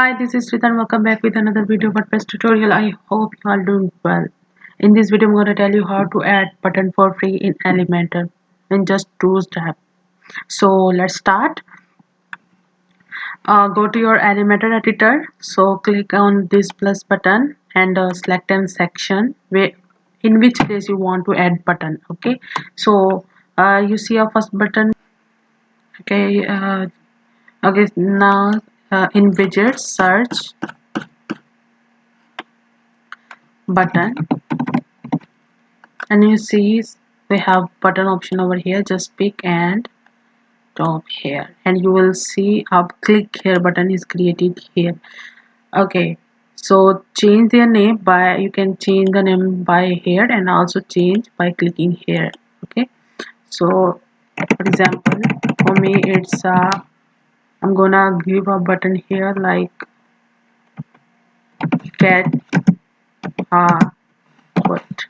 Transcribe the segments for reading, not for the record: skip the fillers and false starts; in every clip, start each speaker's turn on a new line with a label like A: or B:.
A: Hi, this is Sridhar. Welcome back with another video WordPress tutorial. I hope you are doing well. In this video, I'm going to tell you how to add button for free in Elementor in just 2 steps. So let's start. Go to your Elementor editor. So click on this plus button and select an section where in which place you want to add button. Okay. So you see our first button. Okay. Okay. Now in widgets, search button. And you see we have button option over here. Just pick and drop here and you will see a click here button is created here. Okay, so change their name by, you can change the name by here and also change by clicking here. Okay, so for example for me it's I'm gonna give a button here like get a foot,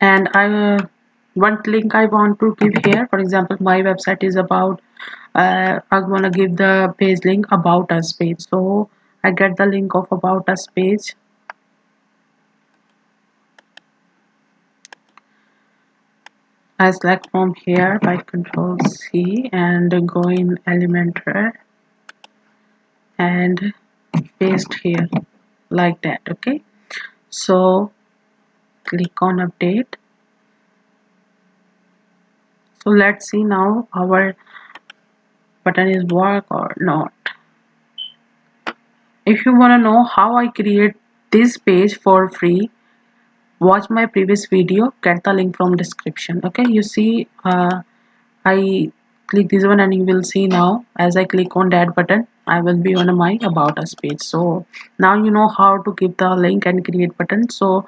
A: and one link I want to give here. For example, my website is about I'm gonna give the page link about us page, so I get the link of about us page. I select from here by Control C and go in Elementor and paste here like that. Okay, so click on update. So let's see now our button is work or not. If you want to know how I create this page for free, watch my previous video, get the link from description. Okay, you see I click this one and you will see now as I click on that button I will be on my about us page. So now you know how to give the link and create button. So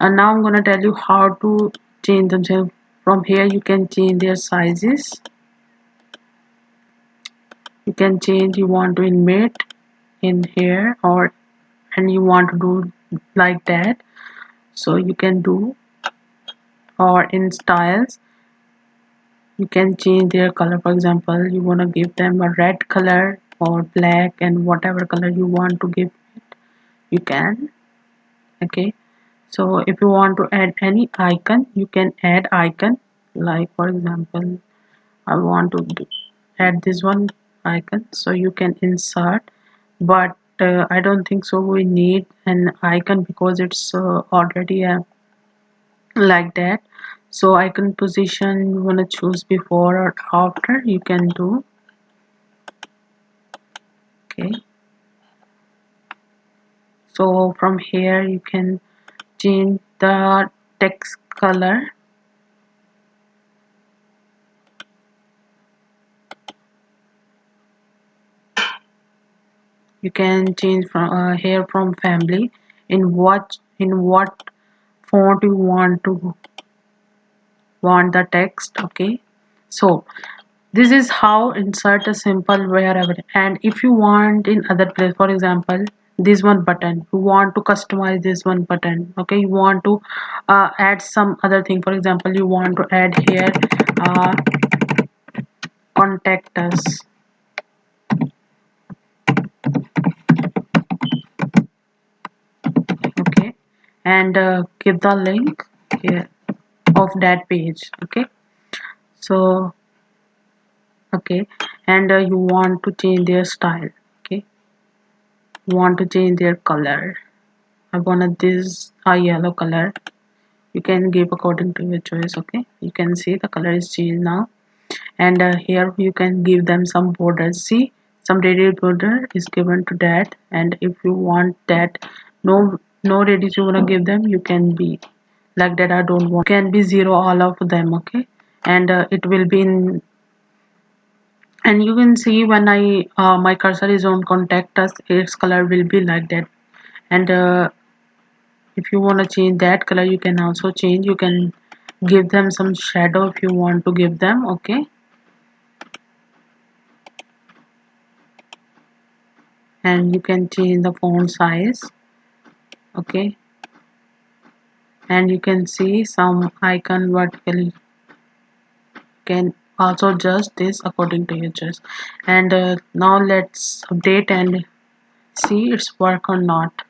A: now I'm gonna tell you how to change them. So from here you can change their sizes, you can change, you want to embed in here or and you want to do like that, so you can do, or in styles you can change their color. For example, you want to give them a red color or black, and whatever color you want to give it you can. Okay, so if you want to add any icon you can add icon, like for example I want to add this one icon, so you can insert, but I don't think so we need an icon because it's already like that. So icon position you want to choose before or after, you can do. Okay, so from here you can change the text color. You can change from here from family in what font you want the text. Okay, so this is how insert a simple wherever. And if you want in other place, for example this one button you want to customize this one button. Okay, you want to add some other thing. For example, you want to add here uh, contact us. Okay, and give the link here of that page. Okay, so okay, and you want to change their style. Okay, you want to change their color. I wanted this a yellow color. You can give according to your choice. Okay, you can see the color is changed now, and here you can give them some borders. See, some radius border is given to that, and if you want that no radius you wanna give them, you can be like that. I don't want, can be zero all of them. Okay, and it will be in, and you can see when I my cursor is on contact us, its color will be like that. And if you want to change that color you can also change, you can give them some shadow if you want to give them. Okay, and you can change the font size. Okay, and you can see some icon vertically can also adjust this according to your choice. And now let's update and see it's work or not.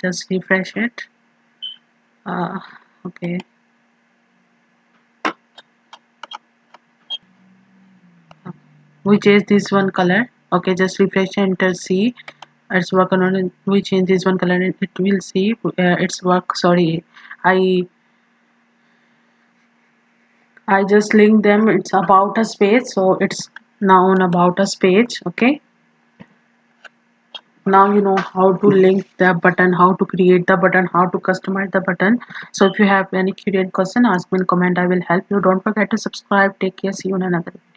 A: Just refresh it. Okay, we change this one color. Okay, just refresh and enter see it's work on it. We change this one color and it will see it's work. Sorry, I I just linked them. It's about us page, so it's now on about us page. Okay, now you know how to link the button, how to create the button, how to customize the button. So if you have any curious question, ask me in comment. I will help you. Don't forget to subscribe. Take care. See you in another video.